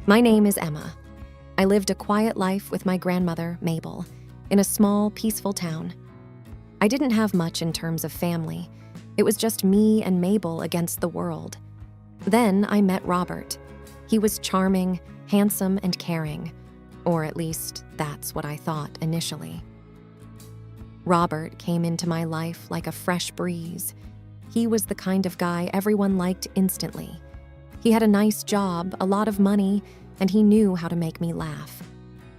My name is Emma. I lived a quiet life with my grandmother, Mabel, in a small, peaceful town. I didn't have much in terms of family. It was just me and Mabel against the world. Then I met Robert. He was charming, handsome, and caring, or at least that's what I thought initially. Robert came into my life like a fresh breeze. He was the kind of guy everyone liked instantly. He had a nice job, a lot of money, and he knew how to make me laugh.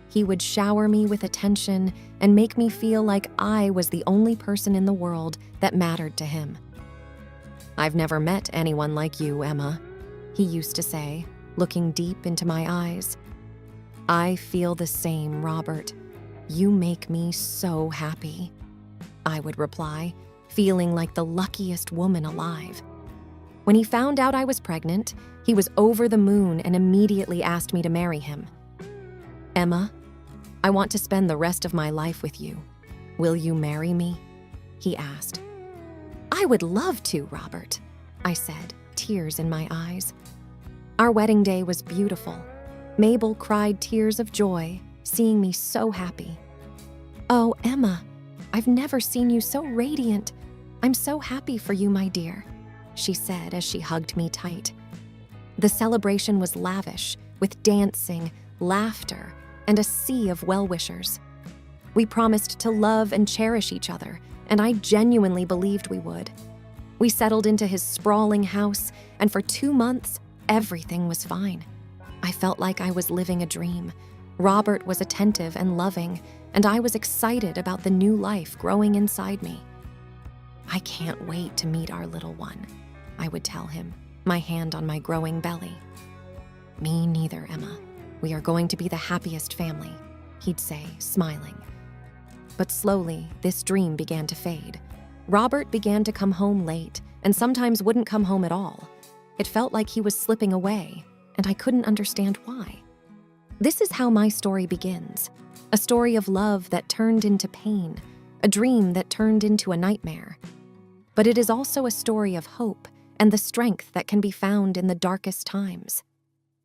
He would shower me with attention and make me feel like I was the only person in the world that mattered to him. "I've never met anyone like you, Emma," he used to say, looking deep into my eyes. "I feel the same, Robert. You make me so happy," I would reply, feeling like the luckiest woman alive. When he found out I was pregnant, he was over the moon and immediately asked me to marry him. "Emma, I want to spend the rest of my life with you. Will you marry me?" he asked. "I would love to, Robert," I said, tears in my eyes. Our wedding day was beautiful. Mabel cried tears of joy, seeing me so happy. "Oh, Emma, I've never seen you so radiant. I'm so happy for you, my dear," she said as she hugged me tight. The celebration was lavish, with dancing, laughter, and a sea of well-wishers. We promised to love and cherish each other, and I genuinely believed we would. We settled into his sprawling house, and for 2 months, everything was fine. I felt like I was living a dream. Robert was attentive and loving, and I was excited about the new life growing inside me. "I can't wait to meet our little one," I would tell him, my hand on my growing belly. "Me neither, Emma. We are going to be the happiest family," he'd say, smiling. But slowly, this dream began to fade. Robert began to come home late, and sometimes wouldn't come home at all. It felt like he was slipping away, and I couldn't understand why. This is how my story begins. A story of love that turned into pain, a dream that turned into a nightmare. But it is also a story of hope and the strength that can be found in the darkest times.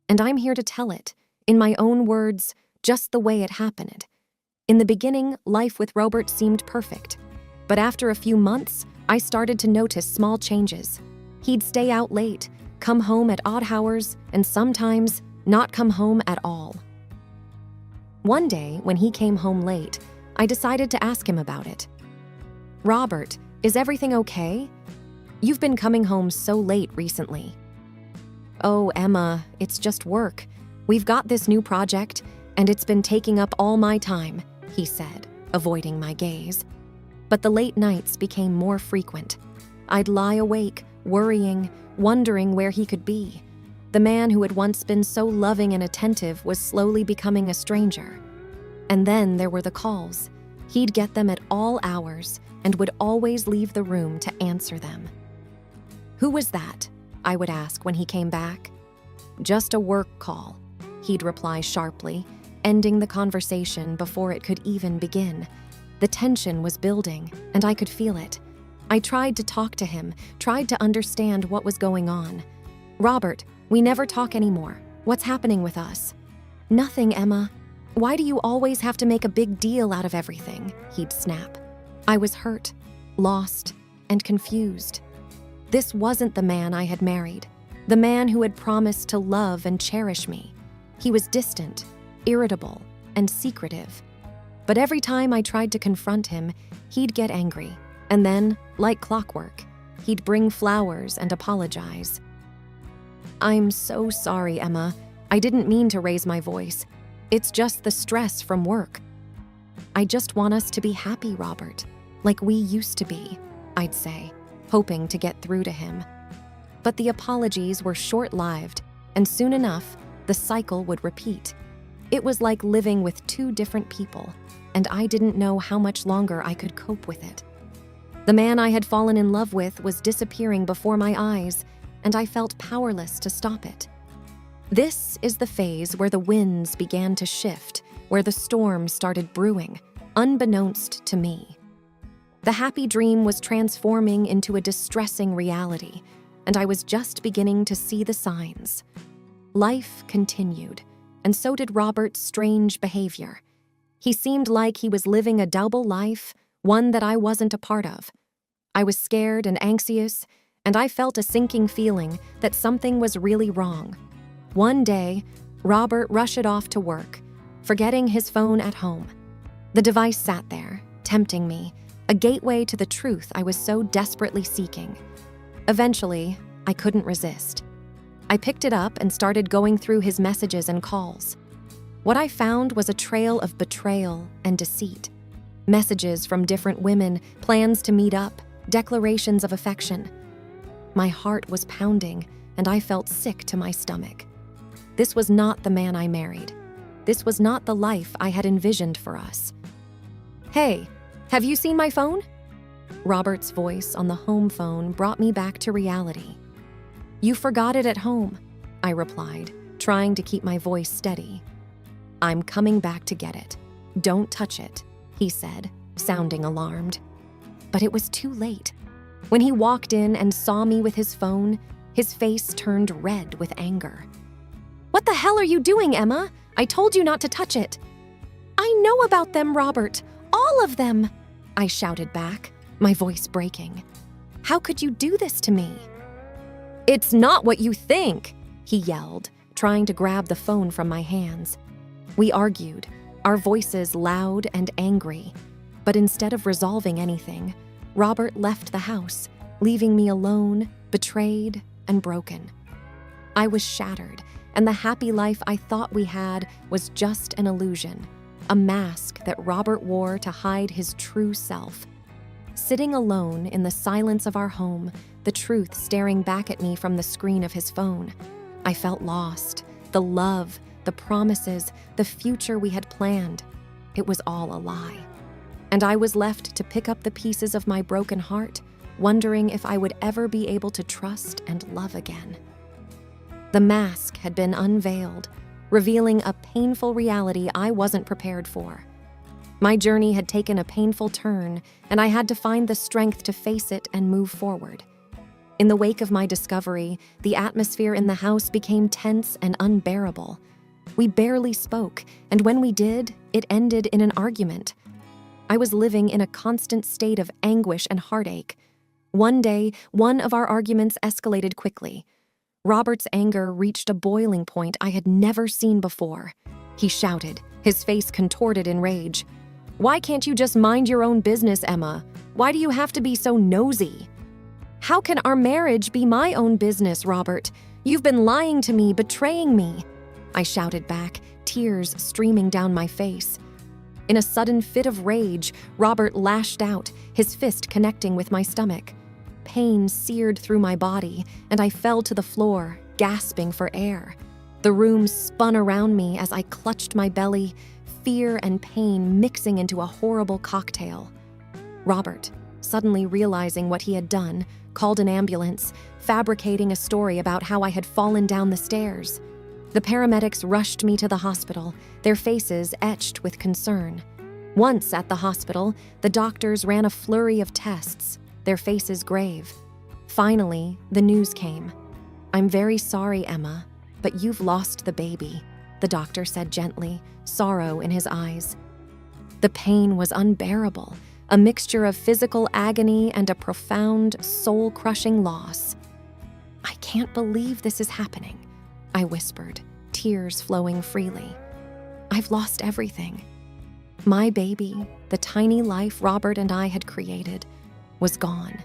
And I'm here to tell it, in my own words, just the way it happened. In the beginning, life with Robert seemed perfect. But after a few months, I started to notice small changes. He'd stay out late, come home at odd hours, and sometimes not come home at all. One day, when he came home late, I decided to ask him about it. "Robert, is everything okay? You've been coming home so late recently." "Oh, Emma, it's just work. We've got this new project, and it's been taking up all my time," he said, avoiding my gaze. But the late nights became more frequent. I'd lie awake, worrying, wondering where he could be. The man who had once been so loving and attentive was slowly becoming a stranger. And then there were the calls. He'd get them at all hours and would always leave the room to answer them. "Who was that?" I would ask when he came back. "Just a work call," he'd reply sharply, ending the conversation before it could even begin. The tension was building, and I could feel it. I tried to talk to him, tried to understand what was going on. "Robert, we never talk anymore. What's happening with us?" "Nothing, Emma. Why do you always have to make a big deal out of everything?" he'd snap. I was hurt, lost, and confused. This wasn't the man I had married, the man who had promised to love and cherish me. He was distant, irritable, and secretive. But every time I tried to confront him, he'd get angry, and then, like clockwork, he'd bring flowers and apologize. "I'm so sorry, Emma. I didn't mean to raise my voice. It's just the stress from work. I just want us to be happy, Robert, like we used to be," I'd say, hoping to get through to him. But the apologies were short-lived, and soon enough, the cycle would repeat. It was like living with 2 different people, and I didn't know how much longer I could cope with it. The man I had fallen in love with was disappearing before my eyes, and I felt powerless to stop it. This is the phase where the winds began to shift, where the storm started brewing, unbeknownst to me. The happy dream was transforming into a distressing reality, and I was just beginning to see the signs. Life continued, and so did Robert's strange behavior. He seemed like he was living a double life, one that I wasn't a part of. I was scared and anxious, and I felt a sinking feeling that something was really wrong. One day, Robert rushed off to work, forgetting his phone at home. The device sat there, tempting me, a gateway to the truth I was so desperately seeking. Eventually, I couldn't resist. I picked it up and started going through his messages and calls. What I found was a trail of betrayal and deceit. Messages from different women, plans to meet up, declarations of affection. My heart was pounding, and I felt sick to my stomach. This was not the man I married. This was not the life I had envisioned for us. "Hey, have you seen my phone?" Robert's voice on the home phone brought me back to reality. "You forgot it at home," I replied, trying to keep my voice steady. "I'm coming back to get it. Don't touch it," he said, sounding alarmed. But it was too late. When he walked in and saw me with his phone, his face turned red with anger. "What the hell are you doing, Emma? I told you not to touch it." "I know about them, Robert. All of them," I shouted back, my voice breaking. "How could you do this to me?" "It's not what you think," he yelled, trying to grab the phone from my hands. We argued, our voices loud and angry. But instead of resolving anything, Robert left the house, leaving me alone, betrayed, and broken. I was shattered, and the happy life I thought we had was just an illusion, a mask that Robert wore to hide his true self. Sitting alone in the silence of our home, the truth staring back at me from the screen of his phone, I felt lost. The love, the promises, the future we had planned, it was all a lie. And I was left to pick up the pieces of my broken heart, wondering if I would ever be able to trust and love again. The mask had been unveiled, revealing a painful reality I wasn't prepared for. My journey had taken a painful turn, and I had to find the strength to face it and move forward. In the wake of my discovery, the atmosphere in the house became tense and unbearable. We barely spoke, and when we did, it ended in an argument. I was living in a constant state of anguish and heartache. One day, one of our arguments escalated quickly. Robert's anger reached a boiling point I had never seen before. He shouted, his face contorted in rage. "Why can't you just mind your own business, Emma? Why do you have to be so nosy?" "How can our marriage be my own business, Robert? You've been lying to me, betraying me," I shouted back, tears streaming down my face. In a sudden fit of rage, Robert lashed out, his fist connecting with my stomach. Pain seared through my body, and I fell to the floor, gasping for air. The room spun around me as I clutched my belly, fear and pain mixing into a horrible cocktail. Robert, suddenly realizing what he had done, called an ambulance, fabricating a story about how I had fallen down the stairs. The paramedics rushed me to the hospital, their faces etched with concern. Once at the hospital, the doctors ran a flurry of tests, their faces grave. Finally, the news came. "I'm very sorry, Emma, but you've lost the baby," the doctor said gently, sorrow in his eyes. The pain was unbearable, a mixture of physical agony and a profound, soul-crushing loss. "I can't believe this is happening," I whispered, tears flowing freely. "I've lost everything. My baby, the tiny life Robert and I had created, was gone.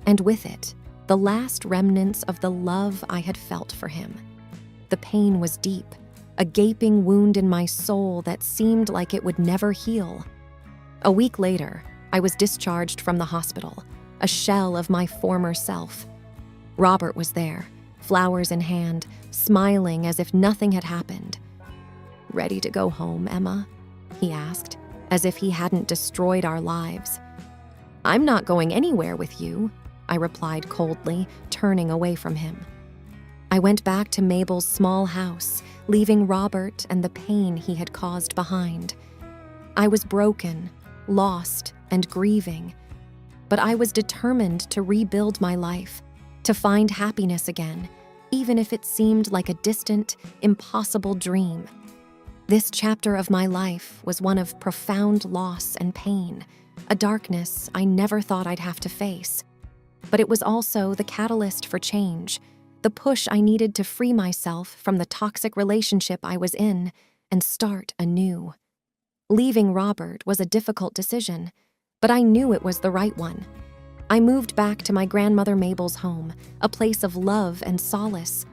And with it, the last remnants of the love I had felt for him. The pain was deep, a gaping wound in my soul that seemed like it would never heal. A week later, I was discharged from the hospital, a shell of my former self. Robert was there, flowers in hand, smiling as if nothing had happened. "Ready to go home, Emma?" he asked, as if he hadn't destroyed our lives. "I'm not going anywhere with you," I replied coldly, turning away from him. I went back to Mabel's small house, leaving Robert and the pain he had caused behind. I was broken, lost, and grieving, but I was determined to rebuild my life, to find happiness again, even if it seemed like a distant, impossible dream. This chapter of my life was one of profound loss and pain, a darkness I never thought I'd have to face. But it was also the catalyst for change, the push I needed to free myself from the toxic relationship I was in and start anew. Leaving Robert was a difficult decision, but I knew it was the right one. I moved back to my grandmother Mabel's home, a place of love and solace.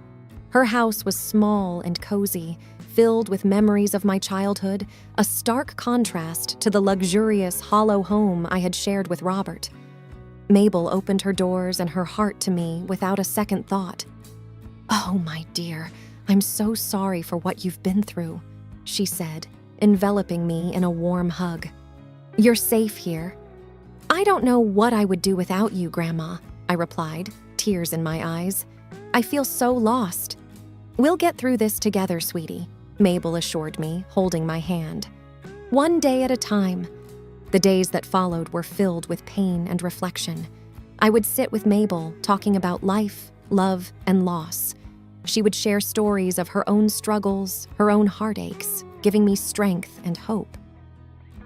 Her house was small and cozy, filled with memories of my childhood, a stark contrast to the luxurious, hollow home I had shared with Robert. Mabel opened her doors and her heart to me without a second thought. "Oh, my dear, I'm so sorry for what you've been through," she said, enveloping me in a warm hug. "You're safe here." "I don't know what I would do without you, Grandma," I replied, tears in my eyes. "I feel so lost." "We'll get through this together, sweetie," Mabel assured me, holding my hand. "One day at a time." The days that followed were filled with pain and reflection. I would sit with Mabel, talking about life, love, and loss. She would share stories of her own struggles, her own heartaches, giving me strength and hope.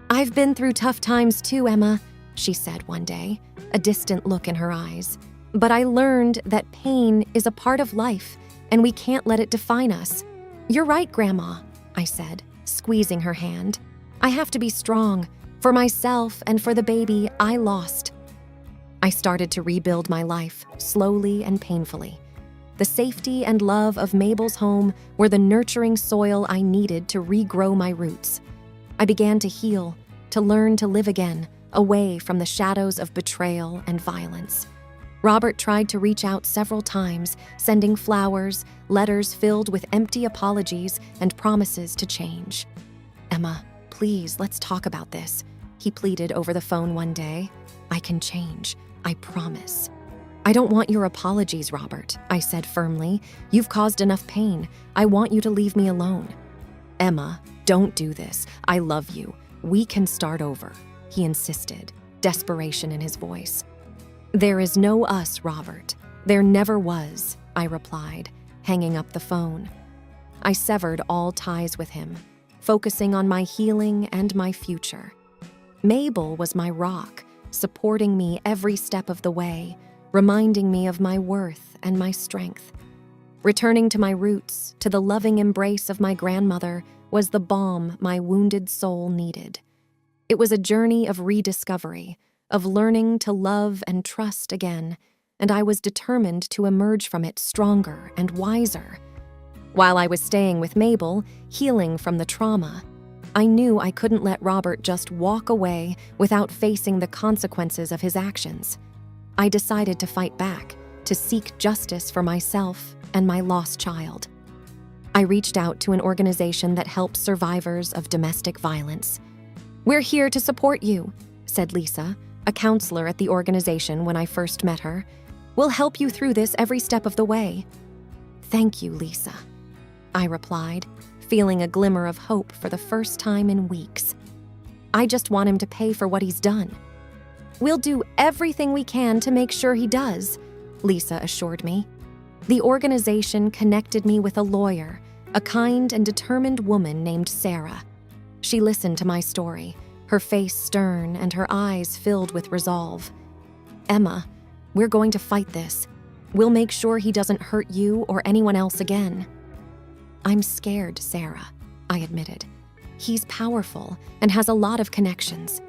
"I've been through tough times too, Emma," she said one day, a distant look in her eyes. "But I learned that pain is a part of life, and we can't let it define us." "You're right, Grandma," I said, squeezing her hand. "I have to be strong, for myself and for the baby I lost." I started to rebuild my life, slowly and painfully. The safety and love of Mabel's home were the nurturing soil I needed to regrow my roots. I began to heal, to learn to live again, away from the shadows of betrayal and violence. Robert tried to reach out several times, sending flowers, letters filled with empty apologies and promises to change. "Emma, please, let's talk about this," he pleaded over the phone one day. "I can change, I promise." "I don't want your apologies, Robert," I said firmly. "You've caused enough pain. I want you to leave me alone." "Emma, don't do this. I love you. We can start over," he insisted, desperation in his voice. "There is no us, Robert. There never was," I replied, hanging up the phone. I severed all ties with him, focusing on my healing and my future. Mabel was my rock, supporting me every step of the way, reminding me of my worth and my strength. Returning to my roots, to the loving embrace of my grandmother, was the balm my wounded soul needed. It was a journey of rediscovery, of learning to love and trust again, and I was determined to emerge from it stronger and wiser. While I was staying with Mabel, healing from the trauma, I knew I couldn't let Robert just walk away without facing the consequences of his actions. I decided to fight back, to seek justice for myself and my lost child. I reached out to an organization that helps survivors of domestic violence. "We're here to support you," said Lisa, a counselor at the organization when I first met her. "We'll help you through this every step of the way." "Thank you, Lisa," I replied, feeling a glimmer of hope for the first time in weeks. "I just want him to pay for what he's done." "We'll do everything we can to make sure he does," Lisa assured me. The organization connected me with a lawyer, a kind and determined woman named Sarah. She listened to my story, her face stern and her eyes filled with resolve. "Emma, we're going to fight this. We'll make sure he doesn't hurt you or anyone else again." "I'm scared, Sarah," I admitted. "He's powerful and has a lot of connections."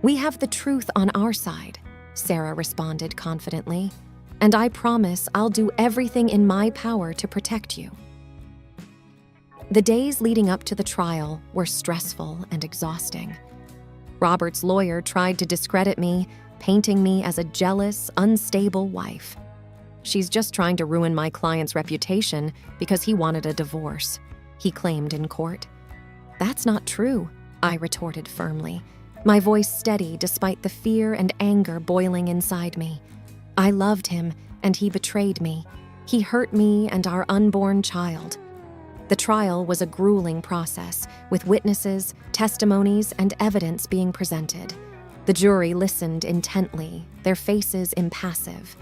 "We have the truth on our side," Sarah responded confidently, "and I promise I'll do everything in my power to protect you." The days leading up to the trial were stressful and exhausting. Robert's lawyer tried to discredit me, painting me as a jealous, unstable wife. "She's just trying to ruin my client's reputation because he wanted a divorce," he claimed in court. "That's not true," I retorted firmly, my voice steady despite the fear and anger boiling inside me. "I loved him, and he betrayed me. He hurt me and our unborn child." The trial was a grueling process, with witnesses, testimonies, and evidence being presented. The jury listened intently, their faces impassive.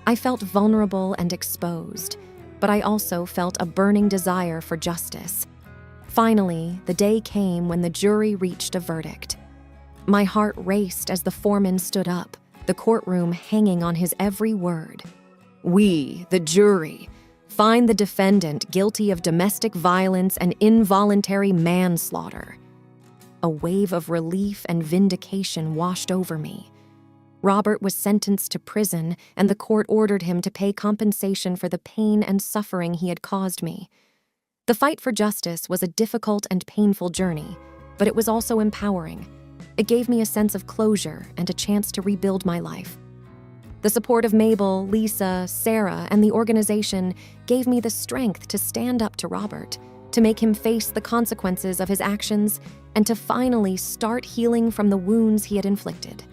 I felt vulnerable and exposed, but I also felt a burning desire for justice. Finally, the day came when the jury reached a verdict. My heart raced as the foreman stood up, the courtroom hanging on his every word. "We, the jury, find the defendant guilty of domestic violence and involuntary manslaughter." A wave of relief and vindication washed over me. Robert was sentenced to prison, and the court ordered him to pay compensation for the pain and suffering he had caused me. The fight for justice was a difficult and painful journey, but it was also empowering. It gave me a sense of closure and a chance to rebuild my life. The support of Mabel, Lisa, Sarah, and the organization gave me the strength to stand up to Robert, to make him face the consequences of his actions, and to finally start healing from the wounds he had inflicted.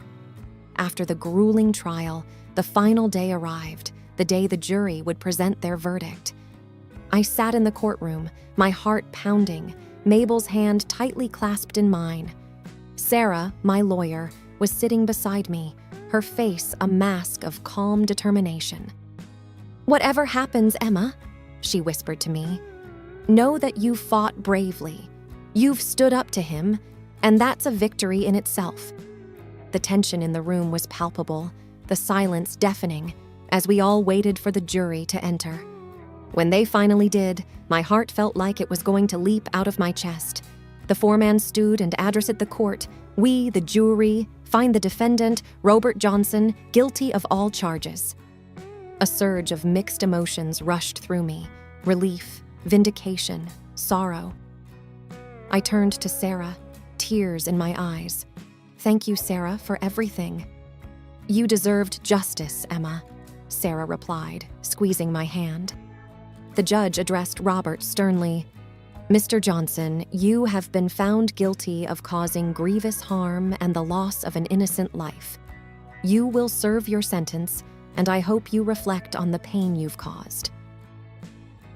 After the grueling trial, the final day arrived, the day the jury would present their verdict. I sat in the courtroom, my heart pounding, Mabel's hand tightly clasped in mine. Sarah, my lawyer, was sitting beside me, her face a mask of calm determination. "Whatever happens, Emma," she whispered to me, "know that you fought bravely. You've stood up to him, and that's a victory in itself." The tension in the room was palpable, the silence deafening, as we all waited for the jury to enter. When they finally did, my heart felt like it was going to leap out of my chest. The foreman stood and addressed the court. "We, the jury, find the defendant, Robert Johnson, guilty of all charges." A surge of mixed emotions rushed through me: relief, vindication, sorrow. I turned to Sarah, tears in my eyes. "Thank you, Sarah, for everything." "You deserved justice, Emma," Sarah replied, squeezing my hand. The judge addressed Robert sternly. "Mr. Johnson, you have been found guilty of causing grievous harm and the loss of an innocent life. You will serve your sentence, and I hope you reflect on the pain you've caused."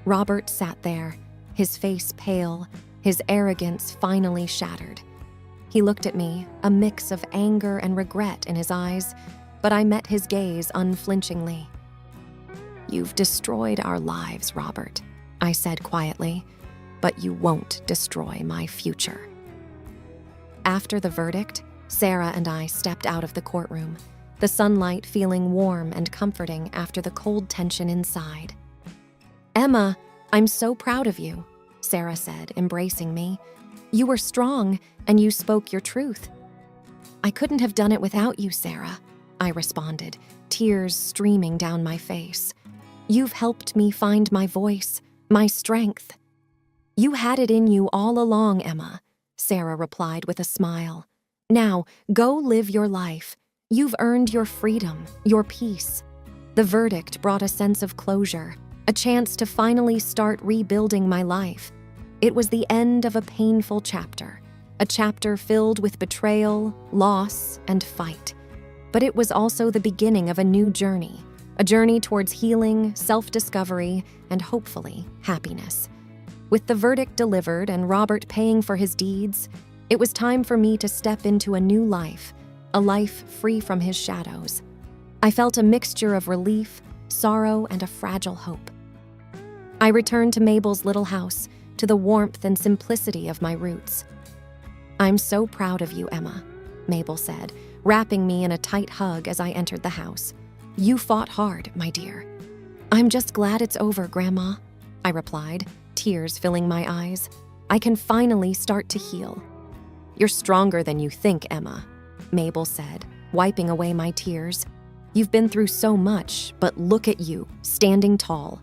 Robert sat there, his face pale, his arrogance finally shattered. He looked at me, a mix of anger and regret in his eyes, but I met his gaze unflinchingly. "You've destroyed our lives, Robert," I said quietly, "but you won't destroy my future." After the verdict, Sarah and I stepped out of the courtroom, the sunlight feeling warm and comforting after the cold tension inside. "Emma, I'm so proud of you," Sarah said, embracing me. "You were strong, and you spoke your truth." "I couldn't have done it without you, Sarah," I responded, tears streaming down my face. "You've helped me find my voice, my strength." "You had it in you all along, Emma," Sarah replied with a smile. "Now, go live your life. You've earned your freedom, your peace." The verdict brought a sense of closure, a chance to finally start rebuilding my life. It was the end of a painful chapter, a chapter filled with betrayal, loss, and fight. But it was also the beginning of a new journey, a journey towards healing, self-discovery, and hopefully, happiness. With the verdict delivered and Robert paying for his deeds, it was time for me to step into a new life, a life free from his shadows. I felt a mixture of relief, sorrow, and a fragile hope. I returned to Mabel's little house, to the warmth and simplicity of my roots. "I'm so proud of you, Emma," Mabel said, wrapping me in a tight hug as I entered the house. "You fought hard, my dear." "I'm just glad it's over, Grandma," I replied, tears filling my eyes. "I can finally start to heal." "You're stronger than you think, Emma," Mabel said, wiping away my tears. "You've been through so much, but look at you, standing tall."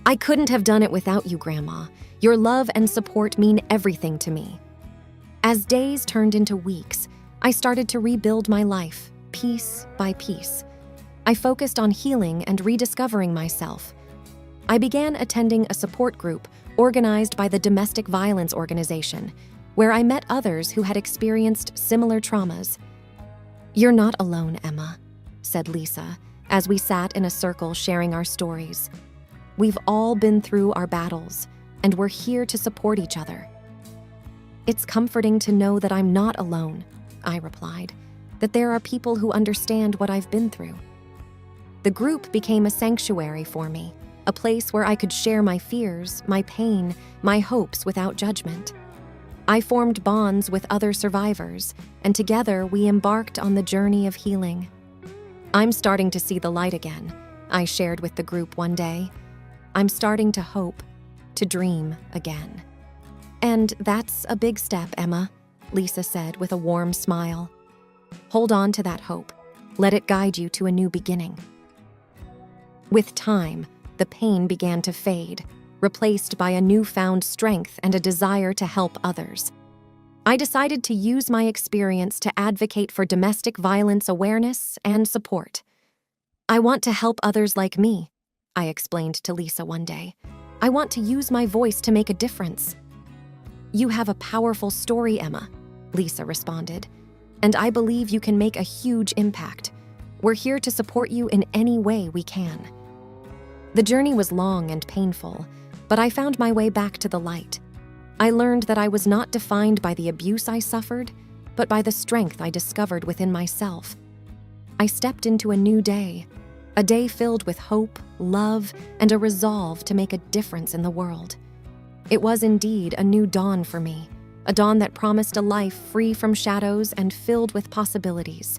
"I couldn't have done it without you, Grandma. Your love and support mean everything to me." As days turned into weeks, I started to rebuild my life, piece by piece. I focused on healing and rediscovering myself. I began attending a support group organized by the Domestic Violence Organization, where I met others who had experienced similar traumas. "You're not alone, Emma," said Lisa, as we sat in a circle sharing our stories. "We've all been through our battles, and we're here to support each other." "It's comforting to know that I'm not alone," I replied, "that there are people who understand what I've been through." The group became a sanctuary for me, a place where I could share my fears, my pain, my hopes without judgment. I formed bonds with other survivors, and together we embarked on the journey of healing. "I'm starting to see the light again," I shared with the group one day. "I'm starting to hope, to dream again." "And that's a big step, Emma," Lisa said with a warm smile. "Hold on to that hope. Let it guide you to a new beginning." With time, the pain began to fade, replaced by a newfound strength and a desire to help others. I decided to use my experience to advocate for domestic violence awareness and support. "I want to help others like me," I explained to Lisa one day. "I want to use my voice to make a difference." "You have a powerful story, Emma," Lisa responded, "and I believe you can make a huge impact. We're here to support you in any way we can." The journey was long and painful, but I found my way back to the light. I learned that I was not defined by the abuse I suffered, but by the strength I discovered within myself. I stepped into a new day, a day filled with hope, love, and a resolve to make a difference in the world. It was indeed a new dawn for me, a dawn that promised a life free from shadows and filled with possibilities.